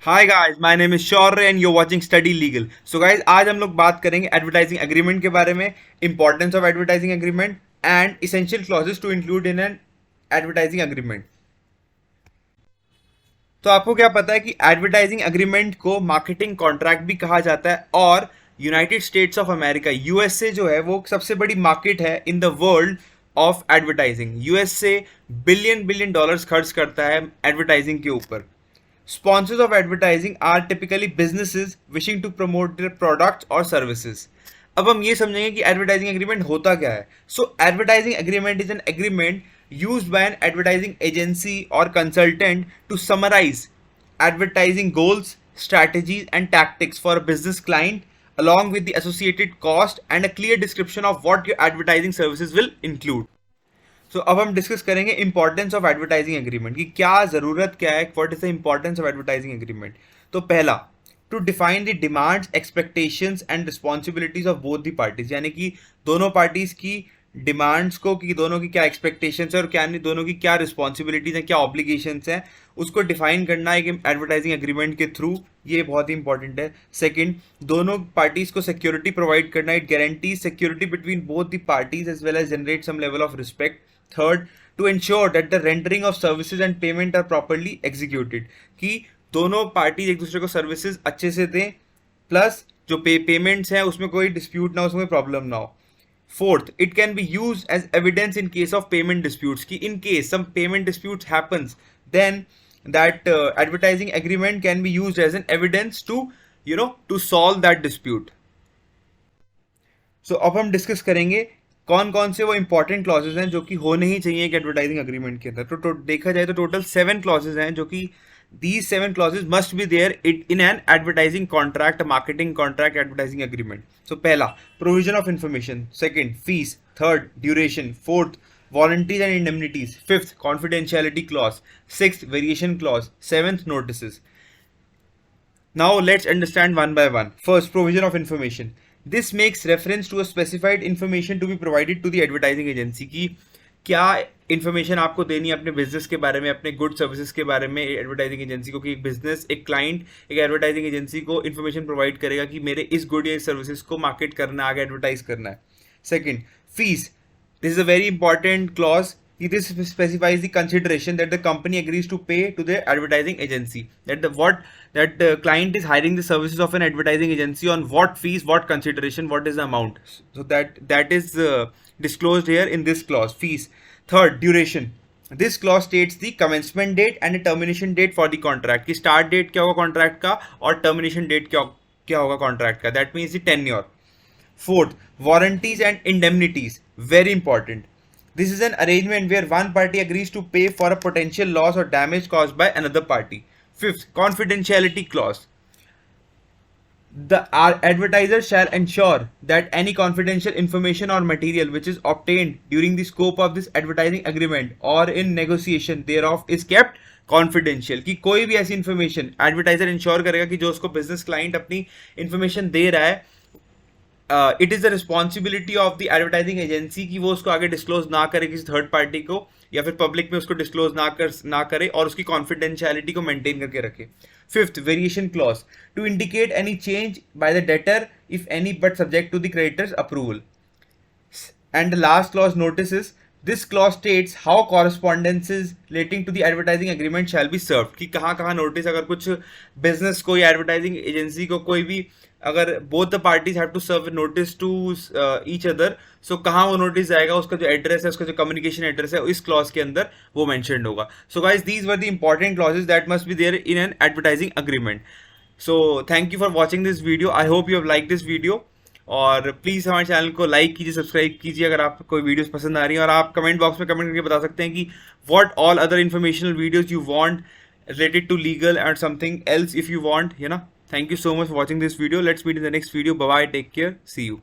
Hi guys, my name is Shaurya and you're watching study legal. So guys, आज हम लोग बात करेंगे एडवर्टाइजिंग एग्रीमेंट के बारे में, importance of advertising agreement and essential clauses to include in an advertising agreement. तो आपको क्या पता है कि एडवर्टाइजिंग एग्रीमेंट को मार्केटिंग कॉन्ट्रैक्ट भी कहा जाता है, और United States of America USA जो है वो सबसे बड़ी मार्केट है in the world of advertising. USA billion billion dollars खर्च करता है एडवर्टाइजिंग के ऊपर। Sponsors of advertising are typically businesses wishing to promote their products or services. अब हम ये समझेंगे कि एडवर्टाइजिंग एग्रीमेंट होता क्या है। So advertising agreement is an agreement used by an advertising agency or consultant to summarize advertising goals, strategies, and tactics for a business client, along with the associated cost and a clear description of what your advertising services will include. अब हम discuss करेंगे importance of advertising agreement की क्या जरूरत क्या है, what is the importance of advertising agreement. तो पहला, to define the demands, expectations and responsibilities of both the parties, यानी कि दोनों पार्टीज की डिमांड्स को, कि दोनों की क्या एक्सपेक्टेशंस है और क्या नहीं, दोनों की क्या रिस्पॉन्सिबिलिटीज हैं, क्या ऑब्लिगेशंस हैं, उसको डिफाइन करना एक एडवर्टाइजिंग एग्रीमेंट के थ्रू, ये बहुत ही इंपॉर्टेंट है। सेकंड, दोनों पार्टीज को सिक्योरिटी प्रोवाइड करना, it guarantees security between both the parties as well as generate some level of respect. Third, to ensure that the rendering of services and payment are properly executed, कि दोनों parties एक दूसरे को services अच्छे से दें, प्लस जो payments हैं उसमें कोई डिस्प्यूट ना हो, उसमें प्रॉब्लम ना हो। Fourth, it can be use as evidence in case of payment disputes, कि in case some payment disputes happens, then that advertising agreement can be used as an evidence to to solve that dispute. अब हम discuss करेंगे कौन कौन से वो important clauses हैं जो कि होने ही चाहिए एक एडवर्टाइजिंग एग्रीमेंट के अंदर। तो देखा जाए तो टोटल 7 क्लॉजेज हैं, जो कि these 7 clauses must be there in an advertising contract, a marketing contract, advertising agreement. So पहला, provision of information. Second, fees. Third, duration. Fourth, warranties and indemnities. Fifth, confidentiality clause. Sixth, variation clause. Seventh, notices. Now let's understand one by one. First, provision of information. This makes reference to a specified information to be provided to the advertising agency, की क्या information आपको देनी है अपने business के बारे में, अपने गुड सर्विसेज के बारे में एडवर्टाइजिंग एजेंसी को, कि एक बिजनेस, एक क्लाइंट एक एडवर्टाइजिंग एजेंसी को इन्फॉर्मेशन प्रोवाइड करेगा कि मेरे इस गुड या इस सर्विसेज को मार्केट करना है, आगे एडवर्टाइज करना है। Second, fees. This is a very important clause. This specifies the consideration that the company agrees to pay to the advertising agency. That the client is hiring the services of an advertising agency on what fees, what consideration, what is the amount. So that is disclosed here in this clause. Fees. Third, duration. This clause states the commencement date and the termination date for the contract. कि start date क्या होगा contract का और termination date क्या होगा contract का. That means the tenure. Fourth, warranties and indemnities. Very important. This is an arrangement where one party agrees to pay for a potential loss or damage caused by another party. Fifth, confidentiality clause. The advertiser shall ensure that any confidential information or material which is obtained during the scope of this advertising agreement or in negotiation thereof is kept confidential. कि कोई भी ऐसी information advertiser ensure करेगा कि जो उसको business client अपनी information दे रहा है, it is the responsibility of the advertising agency कि वो उसको आगे डिस्क्लोज ना करे किसी थर्ड पार्टी को, या फिर पब्लिक में उसको डिस्क्लोज ना करे, और उसकी कॉन्फिडेंशियलिटी को मेंटेन करके रखे। Fifth, variation clause, to indicate any change by the debtor if any, but subject to the creditors approval. And the last clause, notice. This clause states how correspondences relating to the advertising agreement shall be served, कि कहाँ कहाँ notice, अगर कुछ business को या advertising agency को कोई भी, अगर both the parties have to serve notice to each other, so कहाँ वो नोटिस जाएगा, उसका जो एड्रेस है, उसका जो कम्युनिकेशन एड्रेस है, इस क्लॉज के अंदर वो मेंशन्ड होगा। So guys, these were the important clauses that must be there in an advertising agreement. So thank you for watching this video. I hope you have like this video, और please हमारे channel को like कीजिए, subscribe कीजिए अगर आपको कोई videos पसंद आ रही है, और आप कमेंट बॉक्स में कमेंट करके बता सकते हैं कि what all other informational videos you want related to legal and something else if you want. Thank you so much for watching this video. Let's meet in the next video. Bye bye, take care, see you.